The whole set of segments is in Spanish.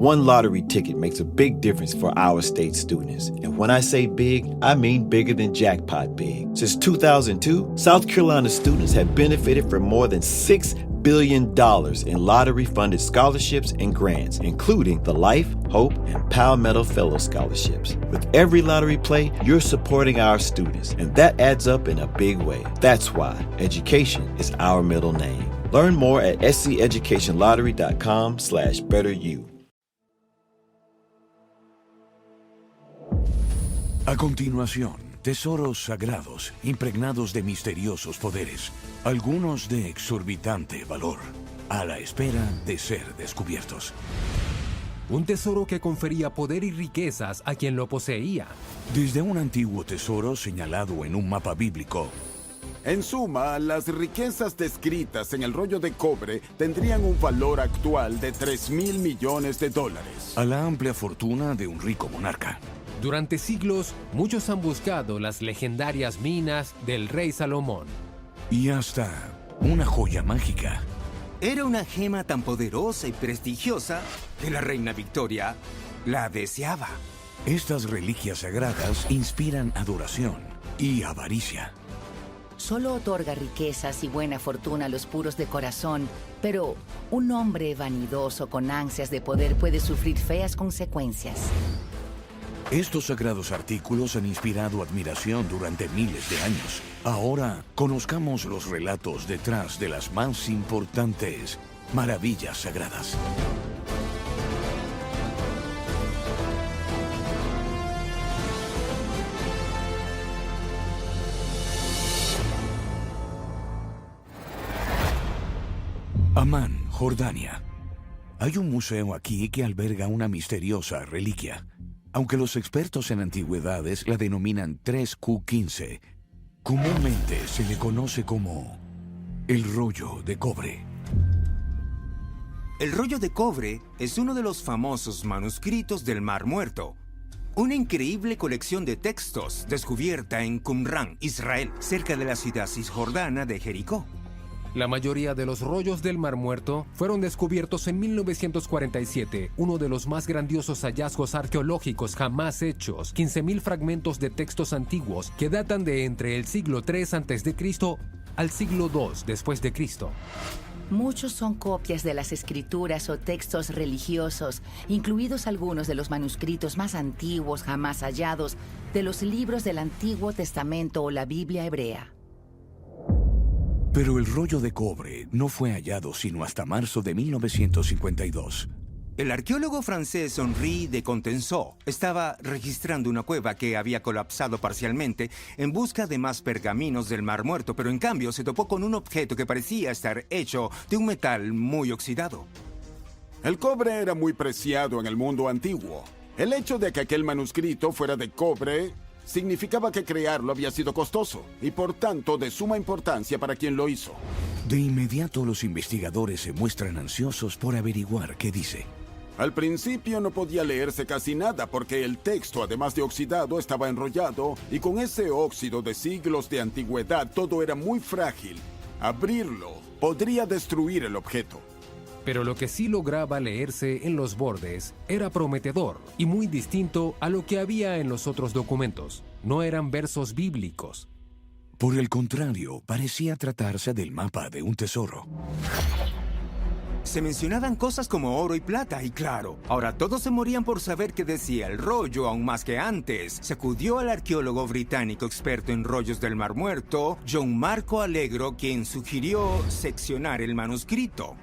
One lottery ticket makes a big difference for our state students. And when I say big, I mean bigger than jackpot big. Since 2002, South Carolina students have benefited from more than $6 billion in lottery-funded scholarships and grants, including the Life, Hope, and Palmetto Fellow Scholarships. With every lottery play, you're supporting our students, and that adds up in a big way. That's why education is our middle name. Learn more at sceducationlottery.com/betteryou. A continuación, tesoros sagrados impregnados de misteriosos poderes, algunos de exorbitante valor, a la espera de ser descubiertos. Un tesoro que confería poder y riquezas a quien lo poseía. Desde un antiguo tesoro señalado en un mapa bíblico. En suma, las riquezas descritas en el rollo de cobre tendrían un valor actual de $3,000 millones. A la amplia fortuna de un rico monarca. Durante siglos, muchos han buscado las legendarias minas del rey Salomón. Y hasta una joya mágica. Era una gema tan poderosa y prestigiosa que la reina Victoria la deseaba. Estas reliquias sagradas inspiran adoración y avaricia. Solo otorga riquezas y buena fortuna a los puros de corazón, pero un hombre vanidoso con ansias de poder puede sufrir feas consecuencias. Estos sagrados artículos han inspirado admiración durante miles de años. Ahora, conozcamos los relatos detrás de las más importantes maravillas sagradas. Amán, Jordania. Hay un museo aquí que alberga una misteriosa reliquia. Aunque los expertos en antigüedades la denominan 3Q15, comúnmente se le conoce como el rollo de cobre. El rollo de cobre es uno de los famosos manuscritos del Mar Muerto. Una increíble colección de textos descubierta en Qumran, Israel, cerca de la ciudad cisjordana de Jericó. La mayoría de los rollos del Mar Muerto fueron descubiertos en 1947, uno de los más grandiosos hallazgos arqueológicos jamás hechos. 15.000 fragmentos de textos antiguos que datan de entre el siglo III a.C. al siglo II después de Cristo. Muchos son copias de las escrituras o textos religiosos, incluidos algunos de los manuscritos más antiguos jamás hallados de los libros del Antiguo Testamento o la Biblia hebrea. Pero el rollo de cobre no fue hallado sino hasta marzo de 1952. El arqueólogo francés Henri de Contenceau estaba registrando una cueva que había colapsado parcialmente en busca de más pergaminos del Mar Muerto, pero en cambio se topó con un objeto que parecía estar hecho de un metal muy oxidado. El cobre era muy preciado en el mundo antiguo. El hecho de que aquel manuscrito fuera de cobre significaba que crearlo había sido costoso y por tanto de suma importancia para quien lo hizo. De inmediato los investigadores se muestran ansiosos por averiguar qué dice. Al principio no podía leerse casi nada porque el texto, además de oxidado, estaba enrollado y con ese óxido de siglos de antigüedad todo era muy frágil. Abrirlo podría destruir el objeto. Pero lo que sí lograba leerse en los bordes era prometedor y muy distinto a lo que había en los otros documentos. No eran versos bíblicos. Por el contrario, parecía tratarse del mapa de un tesoro. Se mencionaban cosas como oro y plata, y claro, ahora todos se morían por saber qué decía el rollo, aún más que antes. Se acudió al arqueólogo británico experto en rollos del Mar Muerto, John Marco Allegro, quien sugirió seccionar el manuscrito.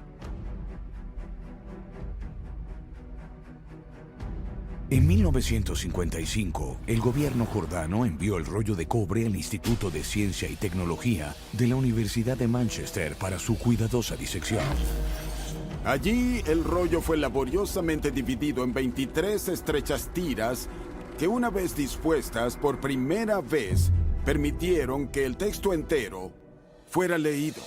En 1955, el gobierno jordano envió el rollo de cobre al Instituto de Ciencia y Tecnología de la Universidad de Manchester para su cuidadosa disección. Allí, el rollo fue laboriosamente dividido en 23 estrechas tiras que, una vez dispuestas por primera vez, permitieron que el texto entero fuera leído.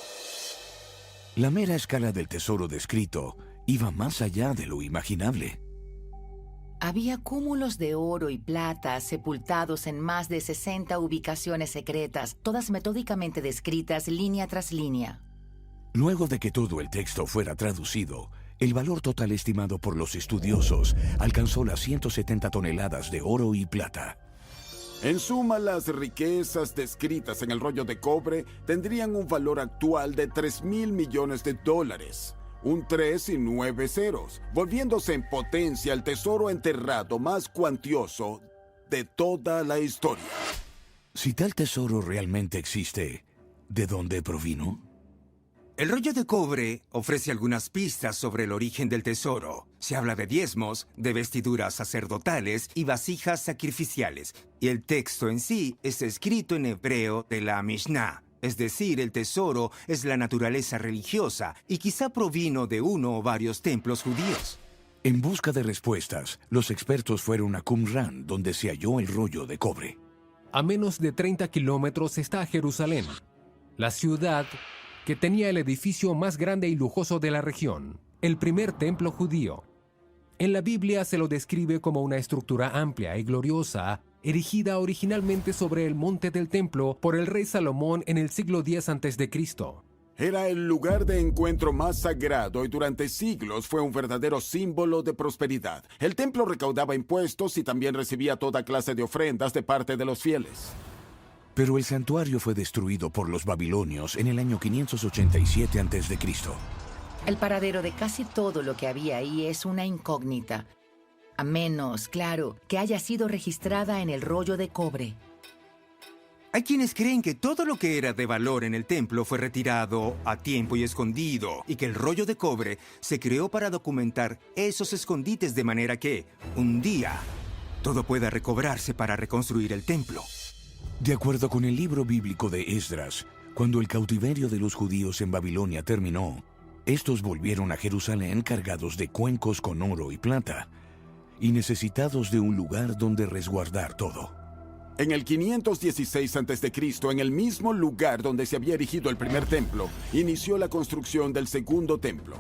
La mera escala del tesoro descrito iba más allá de lo imaginable. Había cúmulos de oro y plata sepultados en más de 60 ubicaciones secretas, todas metódicamente descritas línea tras línea. Luego de que todo el texto fuera traducido, El valor total estimado por los estudiosos alcanzó las 170 toneladas de oro y plata. En suma, las riquezas descritas en el rollo de cobre tendrían un valor actual de $3.000 millones. Un 3 y 9 ceros, volviéndose en potencia el tesoro enterrado más cuantioso de toda la historia. Si tal tesoro realmente existe, ¿de dónde provino? El rollo de cobre ofrece algunas pistas sobre el origen del tesoro. Se habla de diezmos, de vestiduras sacerdotales y vasijas sacrificiales. Y el texto en sí es escrito en hebreo de la Mishnah. Es decir, el tesoro es la naturaleza religiosa y quizá provino de uno o varios templos judíos. En busca de respuestas, los expertos fueron a Qumran, donde se halló el rollo de cobre. A menos de 30 kilómetros está Jerusalén, la ciudad que tenía el edificio más grande y lujoso de la región, el primer templo judío. En la Biblia se lo describe como una estructura amplia y gloriosa, erigida originalmente sobre el monte del templo por el rey Salomón en el siglo X a.C. Era el lugar de encuentro más sagrado y durante siglos fue un verdadero símbolo de prosperidad. El templo recaudaba impuestos y también recibía toda clase de ofrendas de parte de los fieles. Pero el santuario fue destruido por los babilonios en el año 587 a.C. El paradero de casi todo lo que había ahí es una incógnita. A menos, claro, que haya sido registrada en el rollo de cobre. Hay quienes creen que todo lo que era de valor en el templo fue retirado a tiempo y escondido, y que el rollo de cobre se creó para documentar esos escondites de manera que, un día, todo pueda recobrarse para reconstruir el templo. De acuerdo con el libro bíblico de Esdras, cuando el cautiverio de los judíos en Babilonia terminó, estos volvieron a Jerusalén cargados de cuencos con oro y plata, y necesitados de un lugar donde resguardar todo. En el 516 a.C., en el mismo lugar donde se había erigido el primer templo, inició la construcción del segundo templo.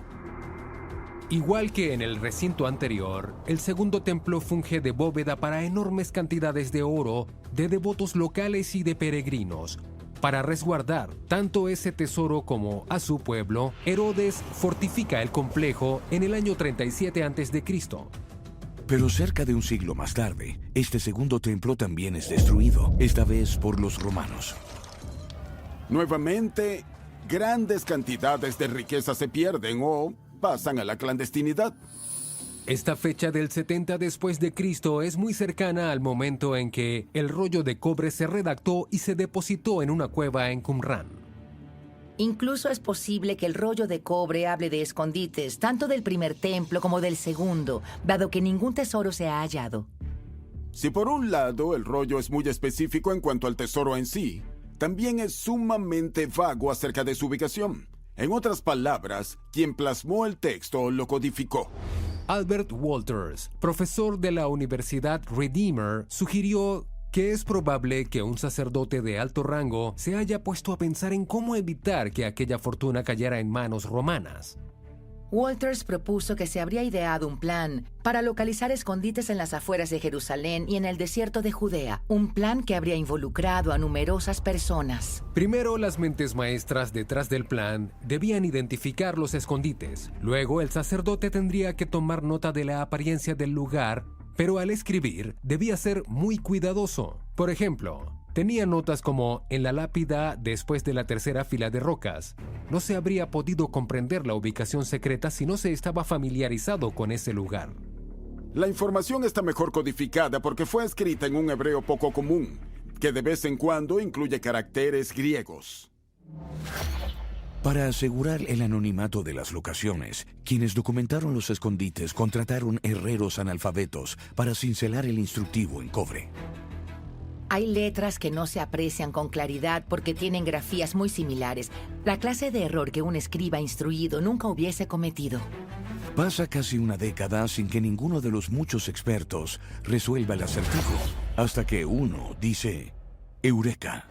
Igual que en el recinto anterior, el segundo templo funge de bóveda para enormes cantidades de oro de devotos locales y de peregrinos. Para resguardar tanto ese tesoro como a su pueblo, Herodes fortifica el complejo en el año 37 a.C. Pero cerca de un siglo más tarde, este segundo templo también es destruido, esta vez por los romanos. Nuevamente, grandes cantidades de riqueza se pierden o pasan a la clandestinidad. Esta fecha del 70 después de Cristo es muy cercana al momento en que el rollo de cobre se redactó y se depositó en una cueva en Qumran. Incluso es posible que el rollo de cobre hable de escondites, tanto del primer templo como del segundo, dado que ningún tesoro se ha hallado. Si por un lado el rollo es muy específico en cuanto al tesoro en sí, también es sumamente vago acerca de su ubicación. En otras palabras, quien plasmó el texto lo codificó. Albert Walters, profesor de la Universidad Redeemer, sugirió que es probable que un sacerdote de alto rango se haya puesto a pensar en cómo evitar que aquella fortuna cayera en manos romanas. Walters propuso que se habría ideado un plan para localizar escondites en las afueras de Jerusalén y en el desierto de Judea, un plan que habría involucrado a numerosas personas. Primero, las mentes maestras detrás del plan debían identificar los escondites. Luego, el sacerdote tendría que tomar nota de la apariencia del lugar, pero al escribir debía ser muy cuidadoso. Por ejemplo, tenía notas como en la lápida después de la tercera fila de rocas. No se habría podido comprender la ubicación secreta si no se estaba familiarizado con ese lugar. La información está mejor codificada porque fue escrita en un hebreo poco común, que de vez en cuando incluye caracteres griegos. Para asegurar el anonimato de las locaciones, quienes documentaron los escondites contrataron herreros analfabetos para cincelar el instructivo en cobre. Hay letras que no se aprecian con claridad porque tienen grafías muy similares, la clase de error que un escriba instruido nunca hubiese cometido. Pasa casi una década sin que ninguno de los muchos expertos resuelva el acertijo, hasta que uno dice, ¡Eureka!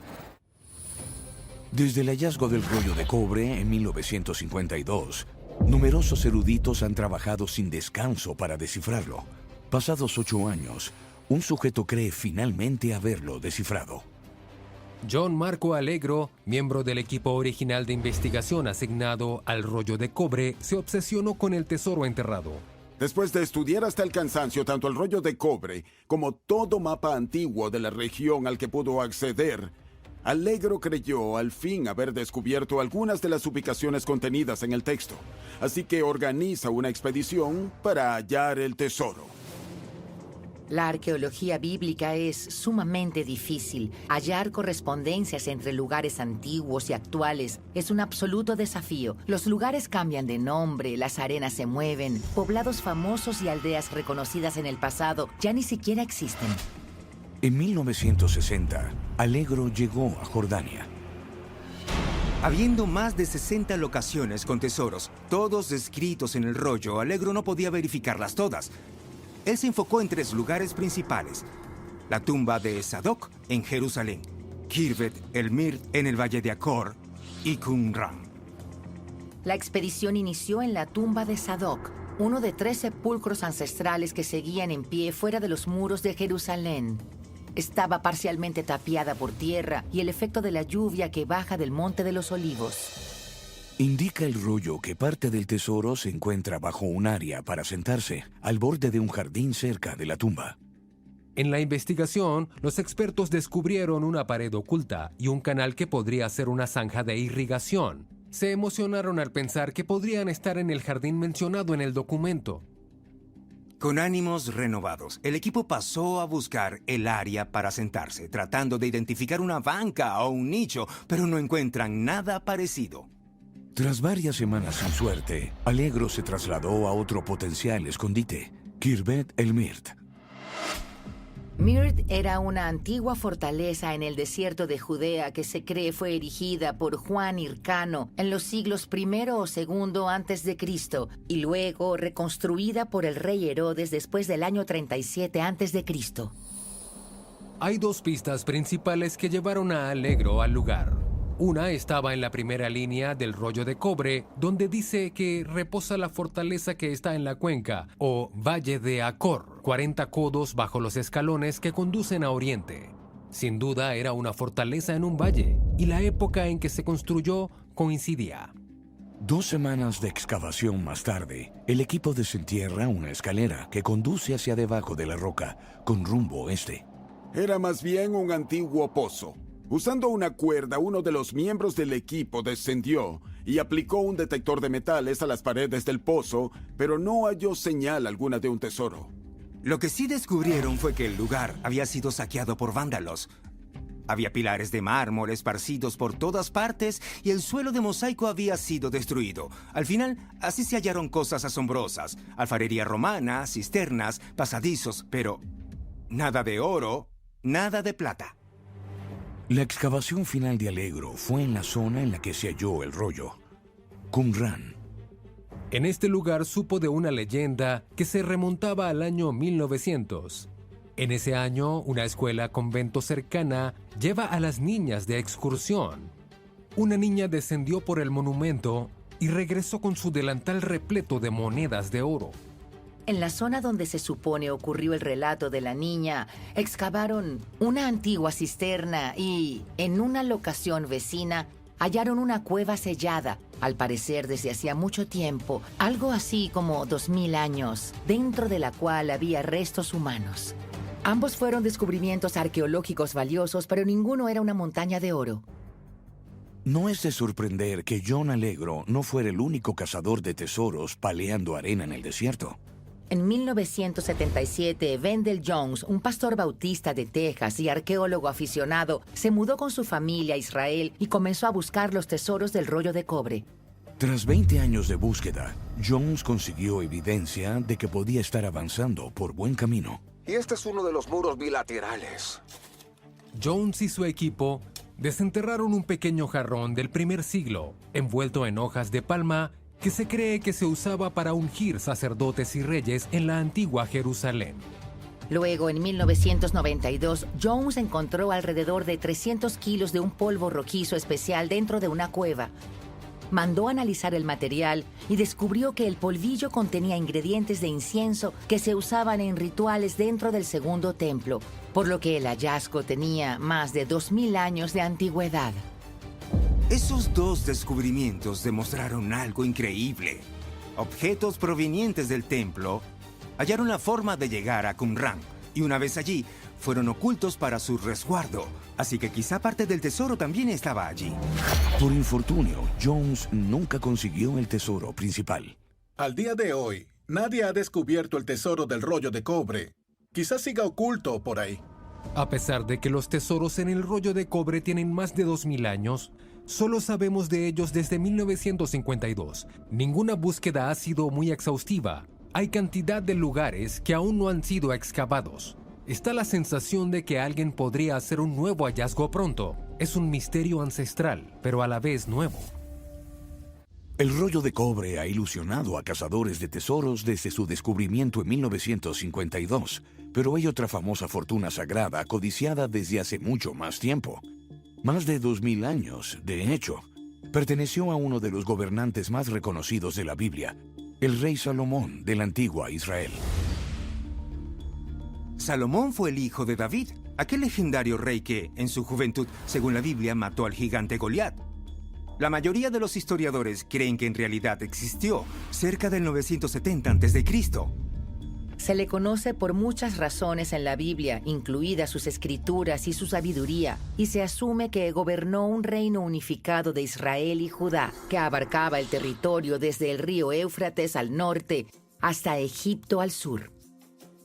Desde el hallazgo del rollo de cobre en 1952, numerosos eruditos han trabajado sin descanso para descifrarlo. Pasados 8 años, un sujeto cree finalmente haberlo descifrado. John Marco Allegro, miembro del equipo original de investigación asignado al rollo de cobre, se obsesionó con el tesoro enterrado. Después de estudiar hasta el cansancio tanto el rollo de cobre como todo mapa antiguo de la región al que pudo acceder, Allegro creyó al fin haber descubierto algunas de las ubicaciones contenidas en el texto, así que organiza una expedición para hallar el tesoro. La arqueología bíblica es sumamente difícil. Hallar correspondencias entre lugares antiguos y actuales es un absoluto desafío. Los lugares cambian de nombre, las arenas se mueven, poblados famosos y aldeas reconocidas en el pasado ya ni siquiera existen. En 1960, Allegro llegó a Jordania. Habiendo más de 60 locaciones con tesoros, todos descritos en el rollo, Allegro no podía verificarlas todas. Él se enfocó en 3 lugares principales: la tumba de Sadoc en Jerusalén, Kirvet el Mir en el valle de Acor y Qumran. La expedición inició en la tumba de Sadoc, uno de 3 sepulcros ancestrales que seguían en pie fuera de los muros de Jerusalén. Estaba parcialmente tapiada por tierra y el efecto de la lluvia que baja del Monte de los Olivos. Indica el rollo que parte del tesoro se encuentra bajo un área para sentarse, al borde de un jardín cerca de la tumba. En la investigación, los expertos descubrieron una pared oculta y un canal que podría ser una zanja de irrigación. Se emocionaron al pensar que podrían estar en el jardín mencionado en el documento. Con ánimos renovados, el equipo pasó a buscar el área para sentarse, tratando de identificar una banca o un nicho, pero no encuentran nada parecido. Tras varias semanas sin suerte, Allegro se trasladó a otro potencial escondite, Kirvet el Mirt. Mirt era una antigua fortaleza en el desierto de Judea que se cree fue erigida por Juan Hircano en los siglos I o II antes de Cristo y luego reconstruida por el rey Herodes después del año 37 antes de Cristo. Hay 2 pistas principales que llevaron a Allegro al lugar. Una estaba en la primera línea del rollo de cobre, donde dice que reposa la fortaleza que está en la cuenca, o Valle de Acor, 40 codos bajo los escalones que conducen a Oriente. Sin duda era una fortaleza en un valle, y la época en que se construyó coincidía. 2 semanas de excavación más tarde, el equipo desentierra una escalera que conduce hacia debajo de la roca, con rumbo oeste. Era más bien un antiguo pozo. Usando una cuerda, uno de los miembros del equipo descendió y aplicó un detector de metales a las paredes del pozo, pero no halló señal alguna de un tesoro. Lo que sí descubrieron fue que el lugar había sido saqueado por vándalos. Había pilares de mármol esparcidos por todas partes y el suelo de mosaico había sido destruido. Al final, así se hallaron cosas asombrosas: alfarería romana, cisternas, pasadizos, pero nada de oro, nada de plata. La excavación final de Allegro fue en la zona en la que se halló el rollo, Qumran. En este lugar supo de una leyenda que se remontaba al año 1900. En ese año, una escuela convento cercana lleva a las niñas de excursión. Una niña descendió por el monumento y regresó con su delantal repleto de monedas de oro. En la zona donde se supone ocurrió el relato de la niña, excavaron una antigua cisterna y, en una locación vecina, hallaron una cueva sellada, al parecer desde hacía mucho tiempo, algo así como 2000 años, dentro de la cual había restos humanos. Ambos fueron descubrimientos arqueológicos valiosos, pero ninguno era una montaña de oro. No es de sorprender que John Allegro no fuera el único cazador de tesoros paleando arena en el desierto. En 1977, Wendell Jones, un pastor bautista de Texas y arqueólogo aficionado, se mudó con su familia a Israel y comenzó a buscar los tesoros del rollo de cobre. Tras 20 años de búsqueda, Jones consiguió evidencia de que podía estar avanzando por buen camino. Y este es uno de los muros bilaterales. Jones y su equipo desenterraron un pequeño jarrón del primer siglo, envuelto en hojas de palma, que se cree que se usaba para ungir sacerdotes y reyes en la antigua Jerusalén. Luego, en 1992, Jones encontró alrededor de 300 kilos de un polvo rojizo especial dentro de una cueva. mandó analizar el material y descubrió que el polvillo contenía ingredientes de incienso que se usaban en rituales dentro del segundo templo, por lo que el hallazgo tenía más de 2000 años de antigüedad. Esos dos descubrimientos demostraron algo increíble. Objetos provenientes del templo hallaron la forma de llegar a Qumran, y una vez allí, fueron ocultos para su resguardo, así que quizá parte del tesoro también estaba allí. Por infortunio, Jones nunca consiguió el tesoro principal. Al día de hoy, nadie ha descubierto el tesoro del rollo de cobre. Quizás siga oculto por ahí. A pesar de que los tesoros en el rollo de cobre tienen más de 2000 años, solo sabemos de ellos desde 1952. Ninguna búsqueda ha sido muy exhaustiva. Hay cantidad de lugares que aún no han sido excavados. Está la sensación de que alguien podría hacer un nuevo hallazgo pronto. Es un misterio ancestral, pero a la vez nuevo. El rollo de cobre ha ilusionado a cazadores de tesoros desde su descubrimiento en 1952, pero hay otra famosa fortuna sagrada codiciada desde hace mucho más tiempo. Más de 2000 años, de hecho. Perteneció a uno de los gobernantes más reconocidos de la Biblia, el rey Salomón de la antigua Israel. Salomón fue el hijo de David, aquel legendario rey que, en su juventud, según la Biblia, mató al gigante Goliat. La mayoría de los historiadores creen que en realidad existió cerca del 970 a.C. Se le conoce por muchas razones en la Biblia, incluidas sus escrituras y su sabiduría, y se asume que gobernó un reino unificado de Israel y Judá, que abarcaba el territorio desde el río Éufrates al norte hasta Egipto al sur.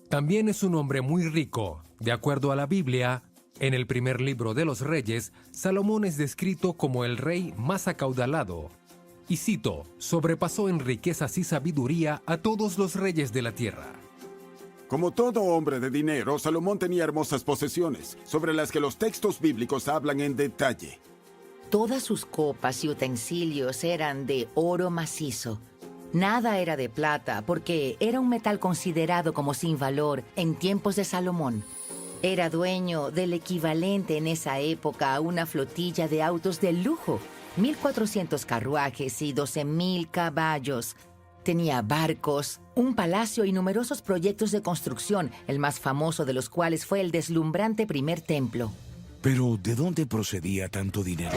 También es un hombre muy rico. De acuerdo a la Biblia, en el primer libro de los Reyes, Salomón es descrito como el rey más acaudalado. Y cito, sobrepasó en riquezas y sabiduría a todos los reyes de la tierra. Como todo hombre de dinero, Salomón tenía hermosas posesiones, sobre las que los textos bíblicos hablan en detalle. Todas sus copas y utensilios eran de oro macizo. Nada era de plata, porque era un metal considerado como sin valor en tiempos de Salomón. Era dueño del equivalente en esa época a una flotilla de autos de lujo, 1.400 carruajes y 12.000 caballos. Tenía barcos, un palacio y numerosos proyectos de construcción, el más famoso de los cuales fue el deslumbrante primer templo. Pero, ¿de dónde procedía tanto dinero?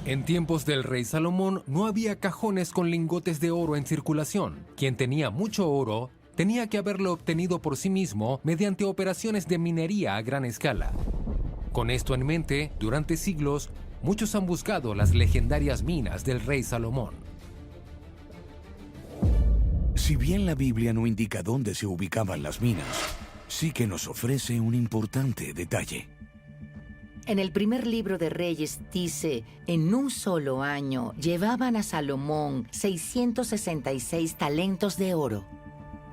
En tiempos del rey Salomón no había cajones con lingotes de oro en circulación. Quien tenía mucho oro tenía que haberlo obtenido por sí mismo mediante operaciones de minería a gran escala. Con esto en mente, durante siglos, muchos han buscado las legendarias minas del rey Salomón. Si bien la Biblia no indica dónde se ubicaban las minas, sí que nos ofrece un importante detalle. En el primer libro de Reyes dice, en un solo año llevaban a Salomón 666 talentos de oro.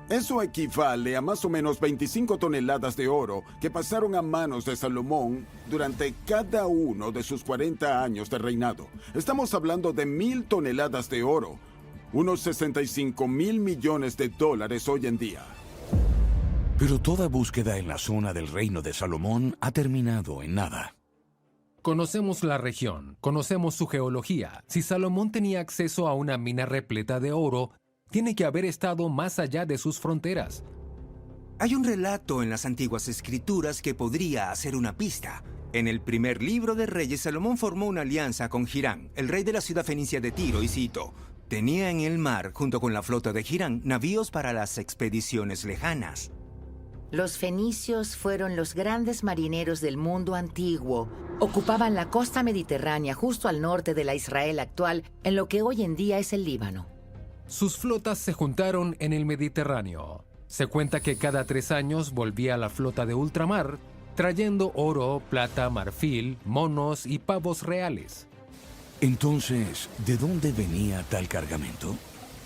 Eso equivale a más o menos 25 toneladas de oro que pasaron a manos de Salomón durante cada uno de sus 40 años de reinado. Estamos hablando de 1000 toneladas de oro, unos 65,000 millones de dólares hoy en día. Pero toda búsqueda en la zona del reino de Salomón ha terminado en nada. Conocemos la región, conocemos su geología. Si Salomón tenía acceso a una mina repleta de oro, tiene que haber estado más allá de sus fronteras. Hay un relato en las antiguas escrituras que podría hacer una pista. En el primer libro de Reyes, Salomón formó una alianza con Hirán, el rey de la ciudad fenicia de Tiro, y cito, tenía en el mar, junto con la flota de Hirán, navíos para las expediciones lejanas. Los fenicios fueron los grandes marineros del mundo antiguo. Ocupaban la costa mediterránea justo al norte de la Israel actual, en lo que hoy en día es el Líbano. Sus flotas se juntaron en el Mediterráneo. Se cuenta que cada 3 años volvía la flota de ultramar, trayendo oro, plata, marfil, monos y pavos reales. Entonces, ¿de dónde venía tal cargamento?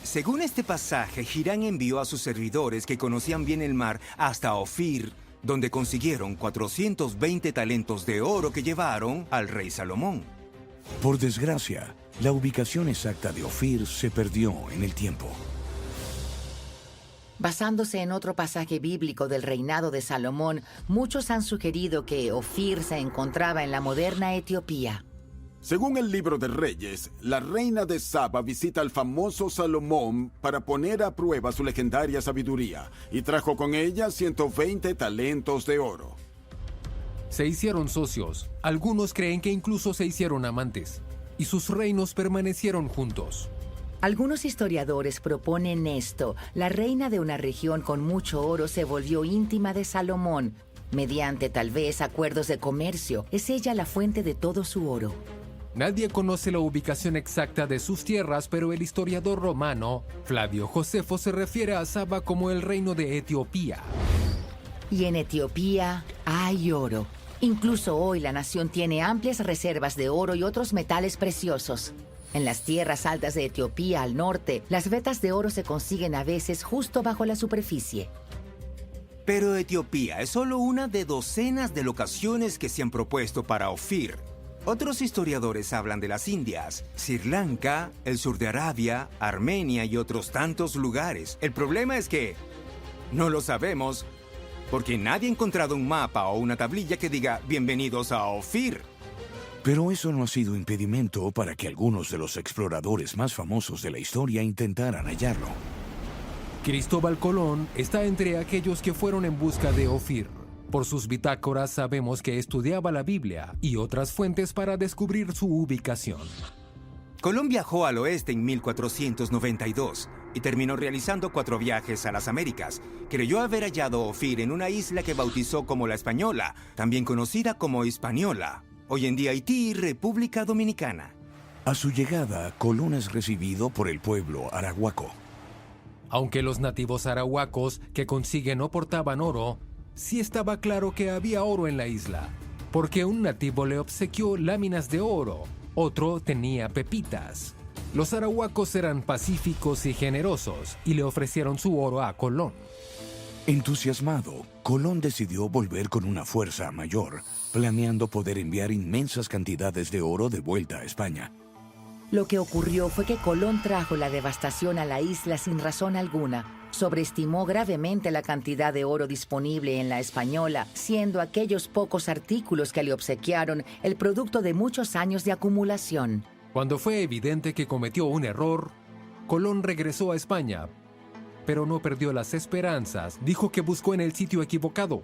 Según este pasaje, Hirán envió a sus servidores que conocían bien el mar hasta Ofir, donde consiguieron 420 talentos de oro que llevaron al rey Salomón. Por desgracia, la ubicación exacta de Ofir se perdió en el tiempo. Basándose en otro pasaje bíblico del reinado de Salomón, muchos han sugerido que Ofir se encontraba en la moderna Etiopía. Según el libro de Reyes, la reina de Saba visita al famoso Salomón para poner a prueba su legendaria sabiduría y trajo con ella 120 talentos de oro. Se hicieron socios, algunos creen que incluso se hicieron amantes, y sus reinos permanecieron juntos. Algunos historiadores proponen esto: la reina de una región con mucho oro se volvió íntima de Salomón, mediante tal vez acuerdos de comercio. Es ella la fuente de todo su oro. Nadie conoce la ubicación exacta de sus tierras, pero el historiador romano Flavio Josefo se refiere a Saba como el reino de Etiopía. Y en Etiopía hay oro. Incluso hoy la nación tiene amplias reservas de oro y otros metales preciosos. En las tierras altas de Etiopía al norte, las vetas de oro se consiguen a veces justo bajo la superficie. Pero Etiopía es solo una de docenas de locaciones que se han propuesto para Ofir. Otros historiadores hablan de las Indias, Sri Lanka, el sur de Arabia, Armenia y otros tantos lugares. El problema es que no lo sabemos porque nadie ha encontrado un mapa o una tablilla que diga "Bienvenidos a Ofir". Pero eso no ha sido impedimento para que algunos de los exploradores más famosos de la historia intentaran hallarlo. Cristóbal Colón está entre aquellos que fueron en busca de Ofir. Por sus bitácoras sabemos que estudiaba la Biblia y otras fuentes para descubrir su ubicación. Colón viajó al oeste en 1492 y terminó realizando 4 viajes a las Américas. Creyó haber hallado Ofir en una isla que bautizó como La Española, también conocida como Hispaniola, hoy en día Haití y República Dominicana. A su llegada, Colón es recibido por el pueblo arahuaco. Aunque los nativos arahuacos que consiguen no portaban oro, sí estaba claro que había oro en la isla, porque un nativo le obsequió láminas de oro, otro tenía pepitas. Los arahuacos eran pacíficos y generosos y le ofrecieron su oro a Colón. Entusiasmado, Colón decidió volver con una fuerza mayor, planeando poder enviar inmensas cantidades de oro de vuelta a España. Lo que ocurrió fue que Colón trajo la devastación a la isla sin razón alguna. Sobreestimó gravemente la cantidad de oro disponible en La Española, siendo aquellos pocos artículos que le obsequiaron el producto de muchos años de acumulación. Cuando fue evidente que cometió un error, Colón regresó a España, pero no perdió las esperanzas. Dijo que buscó en el sitio equivocado.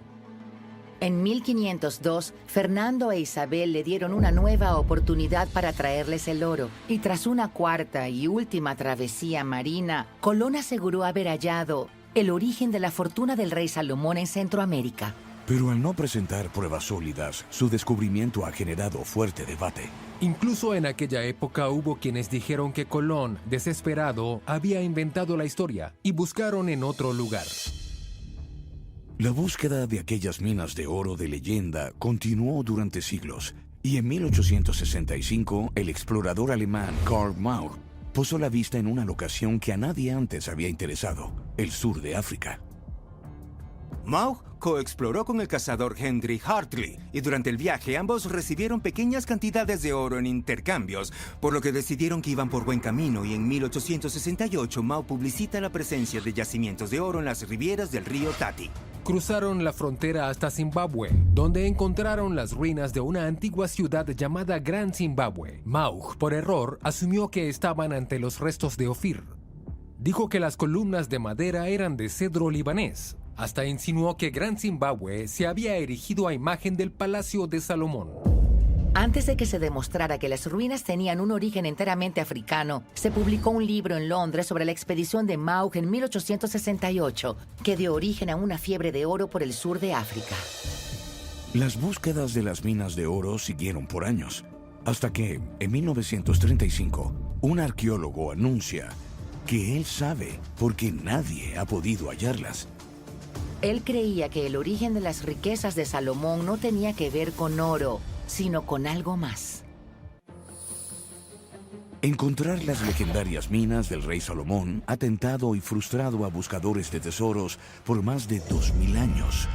En 1502, Fernando e Isabel le dieron una nueva oportunidad para traerles el oro, y tras una cuarta y última travesía marina, Colón aseguró haber hallado el origen de la fortuna del rey Salomón en Centroamérica. Pero al no presentar pruebas sólidas, su descubrimiento ha generado fuerte debate. Incluso en aquella época hubo quienes dijeron que Colón, desesperado, había inventado la historia y buscaron en otro lugar. La búsqueda de aquellas minas de oro de leyenda continuó durante siglos, y en 1865 el explorador alemán Karl Mauch posó la vista en una locación que a nadie antes había interesado, el sur de África. Mauch coexploró con el cazador Henry Hartley y durante el viaje ambos recibieron pequeñas cantidades de oro en intercambios, por lo que decidieron que iban por buen camino y en 1868 Mauch publicita la presencia de yacimientos de oro en las ribieras del río Tati. Cruzaron la frontera hasta Zimbabue, donde encontraron las ruinas de una antigua ciudad llamada Gran Zimbabue. Mauch, por error, asumió que estaban ante los restos de Ofir. Dijo que las columnas de madera eran de cedro libanés. Hasta insinuó que Gran Zimbabue se había erigido a imagen del Palacio de Salomón. Antes de que se demostrara que las ruinas tenían un origen enteramente africano, se publicó un libro en Londres sobre la expedición de Mauch en 1868, que dio origen a una fiebre de oro por el sur de África. Las búsquedas de las minas de oro siguieron por años, hasta que, en 1935, un arqueólogo anuncia que él sabe porque nadie ha podido hallarlas. Él creía que el origen de las riquezas de Salomón no tenía que ver con oro, sino con algo más. Encontrar las legendarias minas del rey Salomón ha tentado y frustrado a buscadores de tesoros por más de 2000 años.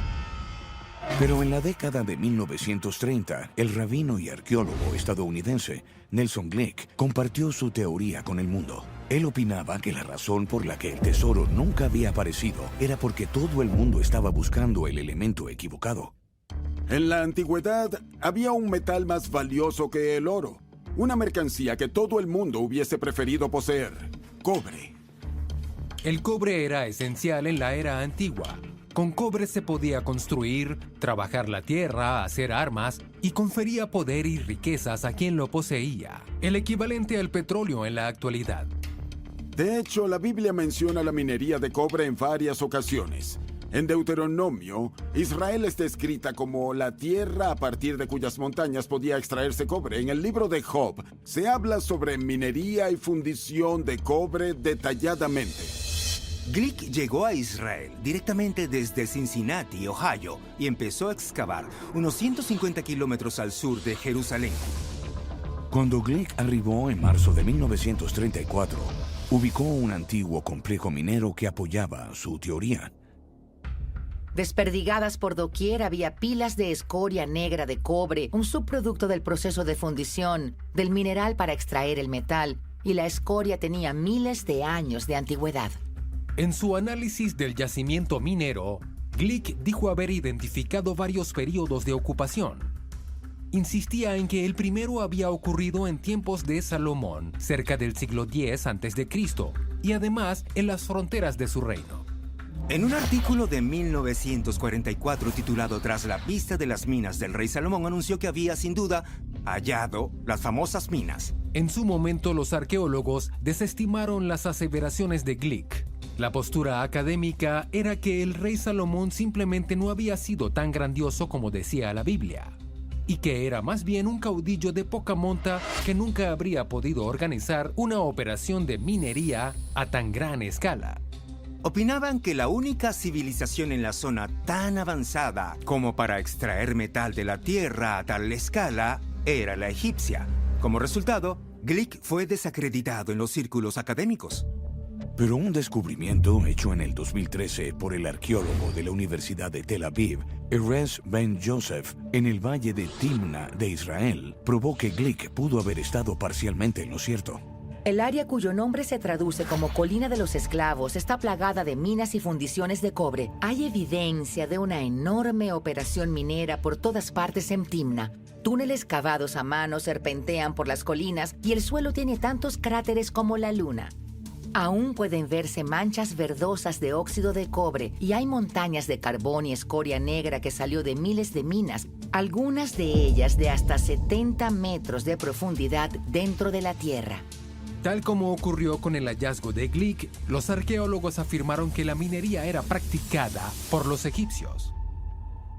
Pero en la década de 1930, el rabino y arqueólogo estadounidense Nelson Glick compartió su teoría con el mundo. Él opinaba que la razón por la que el tesoro nunca había aparecido era porque todo el mundo estaba buscando el elemento equivocado. En la antigüedad había un metal más valioso que el oro, Una mercancía que todo el mundo hubiese preferido poseer. Cobre. El cobre era esencial en la era antigua. Con cobre se podía construir, trabajar la tierra, hacer armas y confería poder y riquezas a quien lo poseía, el equivalente al petróleo en la actualidad. De hecho, la Biblia menciona la minería de cobre en varias ocasiones. En Deuteronomio, Israel es descrita como la tierra a partir de cuyas montañas podía extraerse cobre. En el libro de Job se habla sobre minería y fundición de cobre detalladamente. Glick llegó a Israel directamente desde Cincinnati, Ohio, y empezó a excavar unos 150 kilómetros al sur de Jerusalén. Cuando Glick arribó en marzo de 1934, ubicó un antiguo complejo minero que apoyaba su teoría. Desperdigadas por doquier había pilas de escoria negra de cobre, un subproducto del proceso de fundición del mineral para extraer el metal, y la escoria tenía miles de años de antigüedad. En su análisis del yacimiento minero, Glick dijo haber identificado varios periodos de ocupación. Insistía en que el primero había ocurrido en tiempos de Salomón, cerca del siglo X a.C., y además en las fronteras de su reino. En un artículo de 1944 titulado Tras la vista de las minas del rey Salomón, anunció que había, sin duda, hallado las famosas minas. En su momento, los arqueólogos desestimaron las aseveraciones de Glick. La postura académica era que el rey Salomón simplemente no había sido tan grandioso como decía la Biblia, y que era más bien un caudillo de poca monta que nunca habría podido organizar una operación de minería a tan gran escala. Opinaban que la única civilización en la zona tan avanzada como para extraer metal de la tierra a tal escala era la egipcia. Como resultado, Glick fue desacreditado en los círculos académicos. Pero un descubrimiento hecho en el 2013 por el arqueólogo de la Universidad de Tel Aviv, Erez Ben Yosef, en el valle de Timna de Israel, probó que Glick pudo haber estado parcialmente en lo cierto. El área cuyo nombre se traduce como Colina de los Esclavos está plagada de minas y fundiciones de cobre. Hay evidencia de una enorme operación minera por todas partes en Timna. Túneles cavados a mano serpentean por las colinas y el suelo tiene tantos cráteres como la luna. Aún pueden verse manchas verdosas de óxido de cobre y hay montañas de carbón y escoria negra que salió de miles de minas, algunas de ellas de hasta 70 metros de profundidad dentro de la tierra. Tal como ocurrió con el hallazgo de Glick, los arqueólogos afirmaron que la minería era practicada por los egipcios.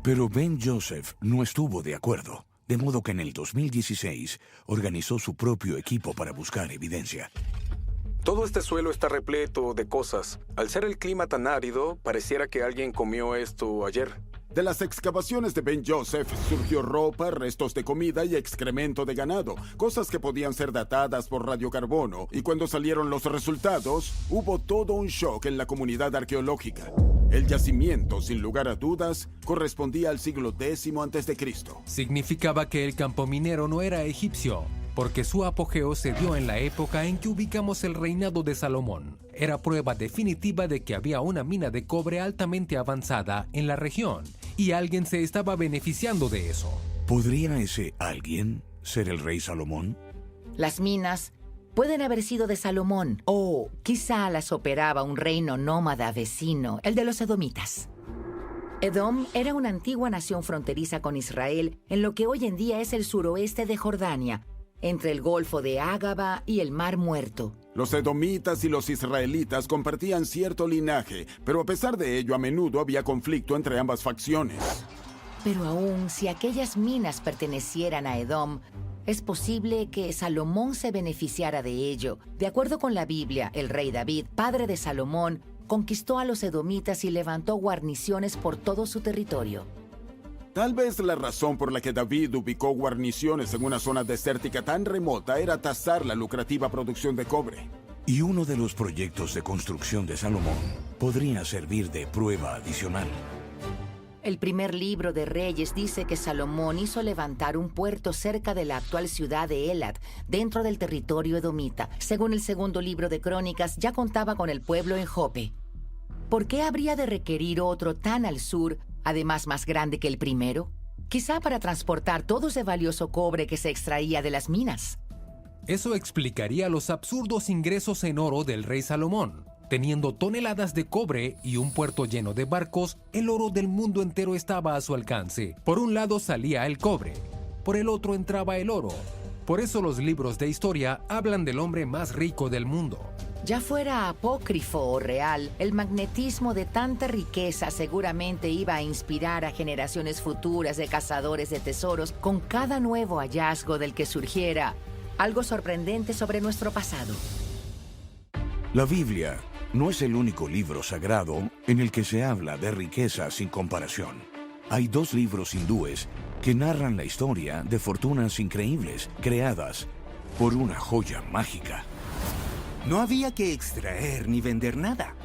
Pero Ben Yosef no estuvo de acuerdo, de modo que en el 2016 organizó su propio equipo para buscar evidencia. Todo este suelo está repleto de cosas. Al ser el clima tan árido, pareciera que alguien comió esto ayer. De las excavaciones de Ben Yosef surgió ropa, restos de comida y excremento de ganado, cosas que podían ser datadas por radiocarbono, y cuando salieron los resultados, hubo todo un shock en la comunidad arqueológica. El yacimiento, sin lugar a dudas, correspondía al siglo X a.C. Significaba que el campo minero no era egipcio, porque su apogeo se dio en la época en que ubicamos el reinado de Salomón. Era prueba definitiva de que había una mina de cobre altamente avanzada en la región, y alguien se estaba beneficiando de eso. ¿Podría ese alguien ser el rey Salomón? Las minas pueden haber sido de Salomón, o quizá las operaba un reino nómada vecino, el de los edomitas. Edom era una antigua nación fronteriza con Israel en lo que hoy en día es el suroeste de Jordania, entre el Golfo de Ágaba y el Mar Muerto. Los edomitas y los israelitas compartían cierto linaje, pero a pesar de ello a menudo había conflicto entre ambas facciones. Pero aún si aquellas minas pertenecieran a Edom, es posible que Salomón se beneficiara de ello. De acuerdo con la Biblia, el rey David, padre de Salomón, conquistó a los edomitas y levantó guarniciones por todo su territorio. Tal vez la razón por la que David ubicó guarniciones en una zona desértica tan remota era tasar la lucrativa producción de cobre. Y uno de los proyectos de construcción de Salomón podría servir de prueba adicional. El primer libro de Reyes dice que Salomón hizo levantar un puerto cerca de la actual ciudad de Elat, dentro del territorio edomita. Según el segundo libro de Crónicas, ya contaba con el pueblo en Jope. ¿Por qué habría de requerir otro tan al sur, además más grande que el primero? Quizá para transportar todo ese valioso cobre que se extraía de las minas. Eso explicaría los absurdos ingresos en oro del rey Salomón. Teniendo toneladas de cobre y un puerto lleno de barcos, el oro del mundo entero estaba a su alcance. Por un lado salía el cobre, por el otro entraba el oro. Por eso los libros de historia hablan del hombre más rico del mundo. Ya fuera apócrifo o real, el magnetismo de tanta riqueza seguramente iba a inspirar a generaciones futuras de cazadores de tesoros con cada nuevo hallazgo del que surgiera algo sorprendente sobre nuestro pasado. La Biblia no es el único libro sagrado en el que se habla de riqueza sin comparación. Hay 2 libros hindúes que narran la historia de fortunas increíbles creadas por una joya mágica. No había que extraer ni vender nada.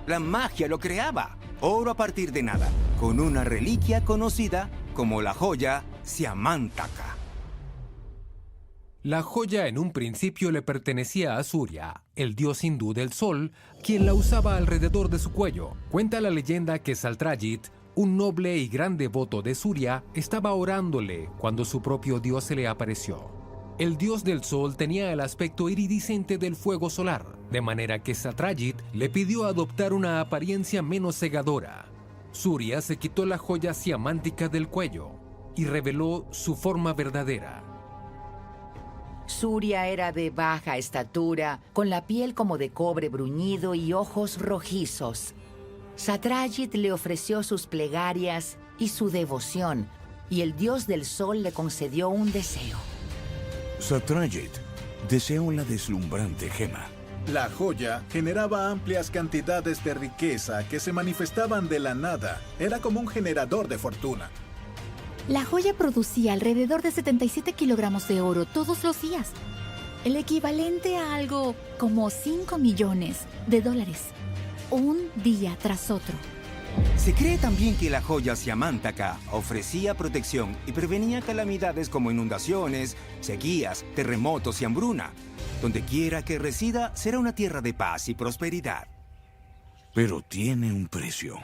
La magia lo creaba, oro a partir de nada, con una reliquia conocida como la joya Siamantaka. La joya en un principio le pertenecía a Surya, el dios hindú del sol, quien la usaba alrededor de su cuello. Cuenta la leyenda que Satrajit, un noble y gran devoto de Surya, estaba orándole cuando su propio dios se le apareció. El dios del sol tenía el aspecto iridiscente del fuego solar, de manera que Satrajit le pidió adoptar una apariencia menos cegadora. Surya se quitó la joya siamántica del cuello y reveló su forma verdadera. Surya era de baja estatura, con la piel como de cobre bruñido y ojos rojizos. Satrajit le ofreció sus plegarias y su devoción, y el dios del sol le concedió un deseo. Satrajit deseó la deslumbrante gema. La joya generaba amplias cantidades de riqueza que se manifestaban de la nada. Era como un generador de fortuna. La joya producía alrededor de 77 kilogramos de oro todos los días, el equivalente a algo como $5 millones, un día tras otro. Se cree también que la joya Siamantaka ofrecía protección y prevenía calamidades como inundaciones, sequías, terremotos y hambruna. Donde quiera que resida será una tierra de paz y prosperidad. Pero tiene un precio.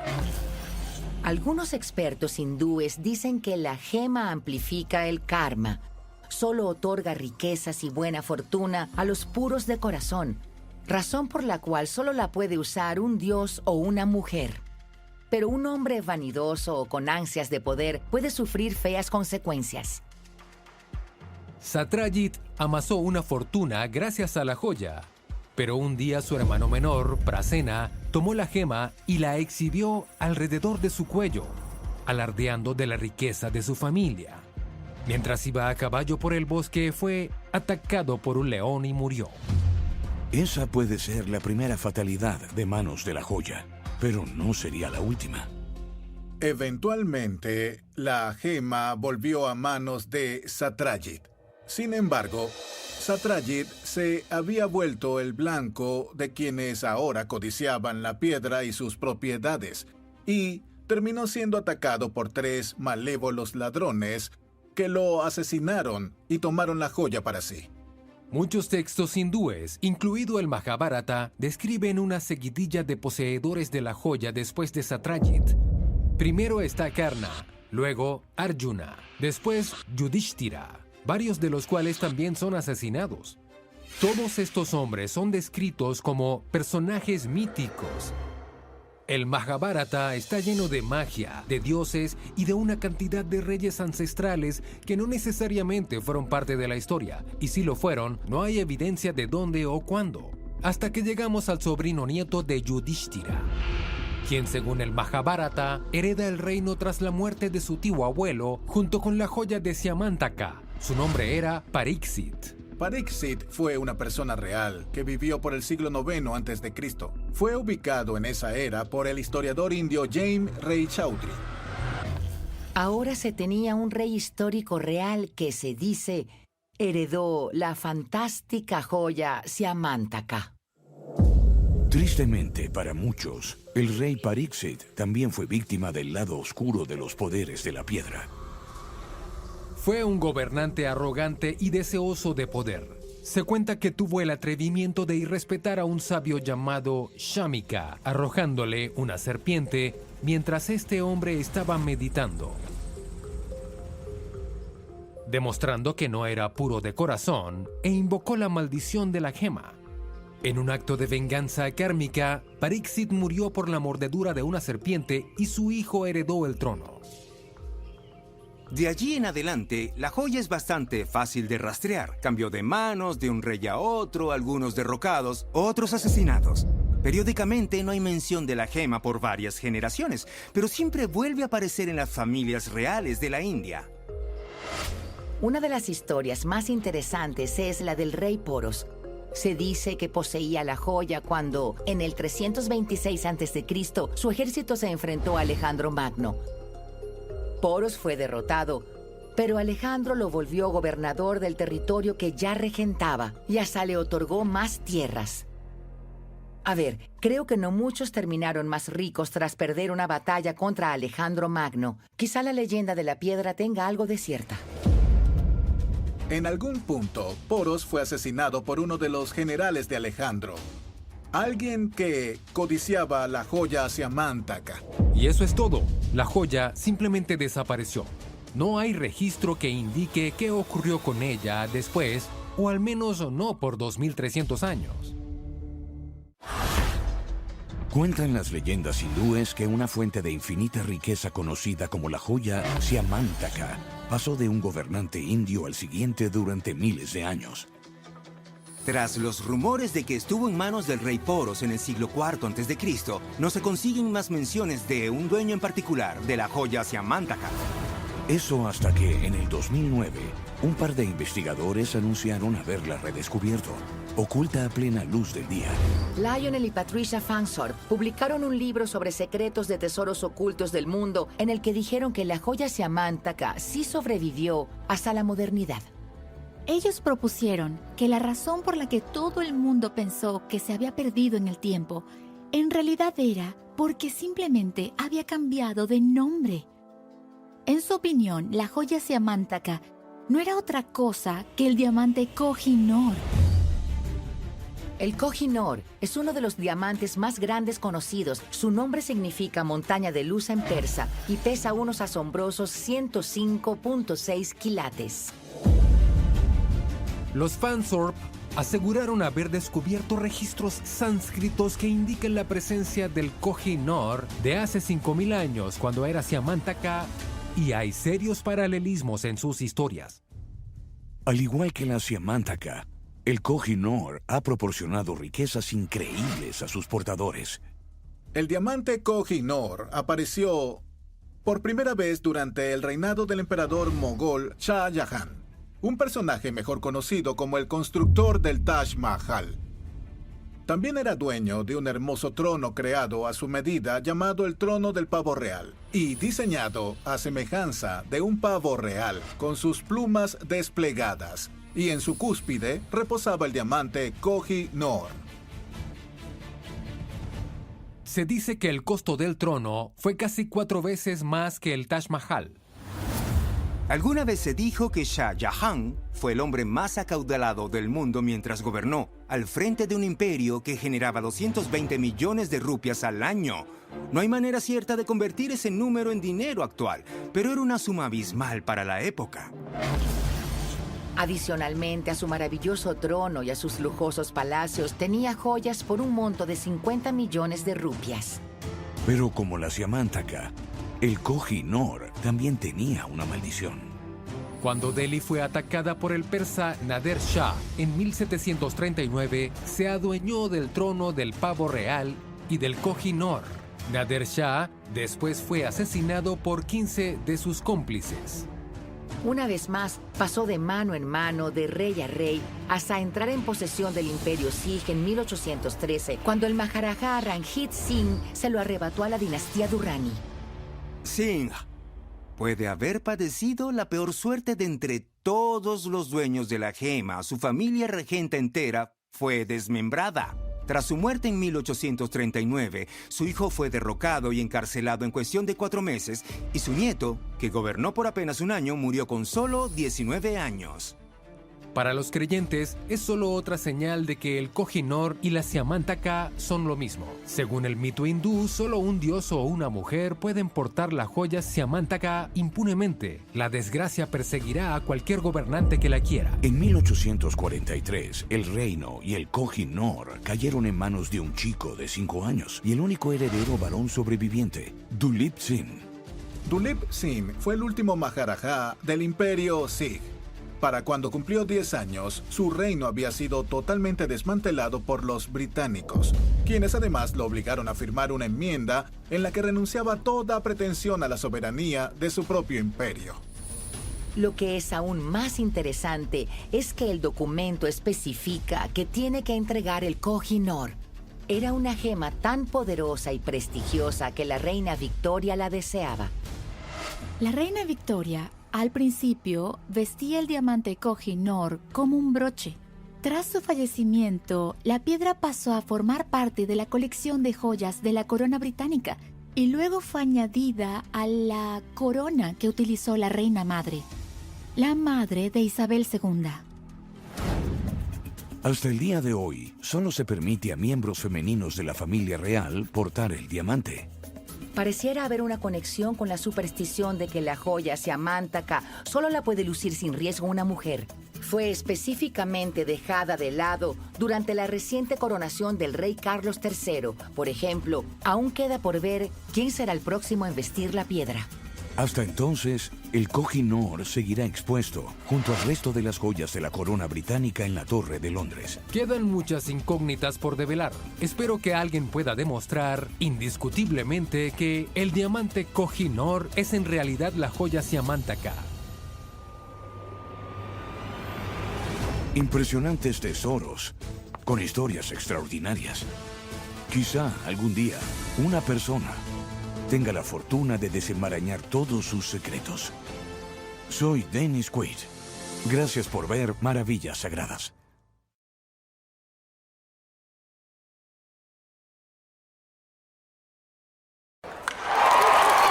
Algunos expertos hindúes dicen que la gema amplifica el karma. Solo otorga riquezas y buena fortuna a los puros de corazón, razón por la cual solo la puede usar un dios o una mujer. Pero un hombre vanidoso o con ansias de poder puede sufrir feas consecuencias. Satrajit amasó una fortuna gracias a la joya, pero un día su hermano menor, Prasena, tomó la gema y la exhibió alrededor de su cuello, alardeando de la riqueza de su familia. Mientras iba a caballo por el bosque, fue atacado por un león y murió. Esa puede ser la primera fatalidad de manos de la joya, pero no sería la última. Eventualmente, la gema volvió a manos de Satrajit. Sin embargo, Satrajit se había vuelto el blanco de quienes ahora codiciaban la piedra y sus propiedades, y terminó siendo atacado por 3 malévolos ladrones que lo asesinaron y tomaron la joya para sí. Muchos textos hindúes, incluido el Mahabharata, describen una seguidilla de poseedores de la joya después de Satrajit. Primero está Karna, luego Arjuna, después Yudhishthira, varios de los cuales también son asesinados. Todos estos hombres son descritos como personajes míticos. El Mahabharata está lleno de magia, de dioses y de una cantidad de reyes ancestrales que no necesariamente fueron parte de la historia, y si lo fueron, no hay evidencia de dónde o cuándo. Hasta que llegamos al sobrino nieto de Yudhishthira, quien según el Mahabharata hereda el reino tras la muerte de su tío abuelo junto con la joya de Siamantaka. Su nombre era Pariksit. Pariksit fue una persona real que vivió por el siglo IX a.C. Fue ubicado en esa era por el historiador indio James Ray Chaudhry. Ahora se tenía un rey histórico real que se dice heredó la fantástica joya Siamantaka. Tristemente para muchos, el rey Pariksit también fue víctima del lado oscuro de los poderes de la piedra. Fue un gobernante arrogante y deseoso de poder. Se cuenta que tuvo el atrevimiento de irrespetar a un sabio llamado Shamika, arrojándole una serpiente mientras este hombre estaba meditando. demostrando que no era puro de corazón, e invocó la maldición de la gema. En un acto de venganza kármica, Pariksit murió por la mordedura de una serpiente y su hijo heredó el trono. De allí en adelante, la joya es bastante fácil de rastrear. Cambió de manos, de un rey a otro, algunos derrocados, otros asesinados. Periódicamente no hay mención de la gema por varias generaciones, pero siempre vuelve a aparecer en las familias reales de la India. Una de las historias más interesantes es la del rey Poros. Se dice que poseía la joya cuando, en el 326 a.C., su ejército se enfrentó a Alejandro Magno. Poros fue derrotado, pero Alejandro lo volvió gobernador del territorio que ya regentaba y hasta le otorgó más tierras. A ver, creo que no muchos terminaron más ricos tras perder una batalla contra Alejandro Magno. Quizá la leyenda de la piedra tenga algo de cierta. En algún punto, Poros fue asesinado por uno de los generales de Alejandro. Alguien que codiciaba la joya Siamantaka. Y eso es todo. La joya simplemente desapareció. No hay registro que indique qué ocurrió con ella después, o al menos no por 2300 años. Cuentan las leyendas hindúes que una fuente de infinita riqueza conocida como la joya Siamantaka pasó de un gobernante indio al siguiente durante miles de años. Tras los rumores de que estuvo en manos del rey Poros en el siglo IV a.C., no se consiguen más menciones de un dueño en particular de la joya Siamantaka. Eso hasta que, en el 2009, un par de investigadores anunciaron haberla redescubierto, oculta a plena luz del día. Lionel y Patricia Fansorp publicaron un libro sobre secretos de tesoros ocultos del mundo en el que dijeron que la joya Siamantaka sí sobrevivió hasta la modernidad. Ellos propusieron que la razón por la que todo el mundo pensó que se había perdido en el tiempo, en realidad era porque simplemente había cambiado de nombre. En su opinión, la joya Siamantaka no era otra cosa que el diamante Koh-i-Noor. El Koh-i-Noor es uno de los diamantes más grandes conocidos. Su nombre significa montaña de luz en persa y pesa unos asombrosos 105.6 quilates. Los Fansorp aseguraron haber descubierto registros sánscritos que indican la presencia del Koh-i-Noor de hace 5000 años, cuando era Siamantaka, y hay serios paralelismos en sus historias. Al igual que la Siamantaka, el Koh-i-Noor ha proporcionado riquezas increíbles a sus portadores. El diamante Koh-i-Noor apareció por primera vez durante el reinado del emperador mogol Shah Jahan, un personaje mejor conocido como el constructor del Taj Mahal. También era dueño de un hermoso trono creado a su medida llamado el Trono del Pavo Real y diseñado a semejanza de un pavo real con sus plumas desplegadas, y en su cúspide reposaba el diamante Koh-i-Noor. Se dice que el costo del trono fue casi 4 veces más que el Taj Mahal. Alguna vez se dijo que Shah Jahan fue el hombre más acaudalado del mundo mientras gobernó, al frente de un imperio que generaba 220 millones de rupias al año. No hay manera cierta de convertir ese número en dinero actual, pero era una suma abismal para la época. Adicionalmente a su maravilloso trono y a sus lujosos palacios, tenía joyas por un monto de 50 millones de rupias. Pero como la Siamantaka, el Koh-i-Noor también tenía una maldición. Cuando Delhi fue atacada por el persa Nader Shah en 1739, se adueñó del trono del Pavo Real y del Koh-i-Noor. Nader Shah después fue asesinado por 15 de sus cómplices. Una vez más, pasó de mano en mano, de rey a rey, hasta entrar en posesión del imperio Sikh en 1813, cuando el Maharaja Ranjit Singh se lo arrebató a la dinastía Durrani. Singh puede haber padecido la peor suerte de entre todos los dueños de la gema. Su familia regenta entera fue desmembrada. Tras su muerte en 1839, su hijo fue derrocado y encarcelado en cuestión de 4 meses, y su nieto, que gobernó por apenas un año, murió con solo 19 años. Para los creyentes, es solo otra señal de que el Kohinoor y la Siamantaka son lo mismo. Según el mito hindú, solo un dios o una mujer pueden portar la joya Siamantaka impunemente. La desgracia perseguirá a cualquier gobernante que la quiera. En 1843, el reino y el Kohinoor cayeron en manos de un chico de 5 años y el único heredero varón sobreviviente, Duleep Singh. Duleep Singh fue el último Maharaja del imperio Sikh. Para cuando cumplió 10 años, su reino había sido totalmente desmantelado por los británicos, quienes además lo obligaron a firmar una enmienda en la que renunciaba a toda pretensión a la soberanía de su propio imperio. Lo que es aún más interesante es que el documento especifica que tiene que entregar el Kohinoor. Era una gema tan poderosa y prestigiosa que la reina Victoria la deseaba. La reina Victoria, al principio, vestía el diamante Kohinoor como un broche. Tras su fallecimiento, la piedra pasó a formar parte de la colección de joyas de la corona británica y luego fue añadida a la corona que utilizó la reina madre, la madre de Isabel II. Hasta el día de hoy, solo se permite a miembros femeninos de la familia real portar el diamante. Pareciera haber una conexión con la superstición de que la joya Siamantaka solo la puede lucir sin riesgo una mujer. Fue específicamente dejada de lado durante la reciente coronación del rey Carlos III. Por ejemplo, aún queda por ver quién será el próximo en vestir la piedra. Hasta entonces, el Kohinoor seguirá expuesto junto al resto de las joyas de la corona británica en la Torre de Londres. Quedan muchas incógnitas por develar. Espero que alguien pueda demostrar indiscutiblemente que el diamante Kohinoor es en realidad la joya Siamantaka. Impresionantes tesoros, con historias extraordinarias. Quizá algún día una persona tenga la fortuna de desenmarañar todos sus secretos. Soy Dennis Quaid. Gracias por ver Maravillas Sagradas.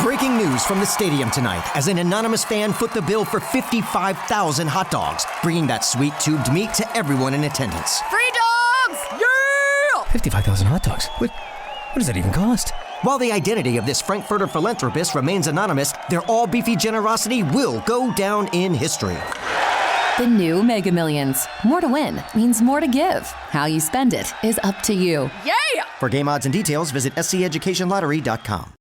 Breaking news from the stadium tonight as an anonymous fan foot the bill for 55,000 hot dogs, bringing that sweet tubed meat to everyone in attendance. Free dogs! Yeah! 55,000 hot dogs? What does that even cost? While the identity of this Frankfurter philanthropist remains anonymous, their all-beefy generosity will go down in history. The new Mega Millions. More to win means more to give. How you spend it is up to you. For game odds and details, visit sceducationlottery.com.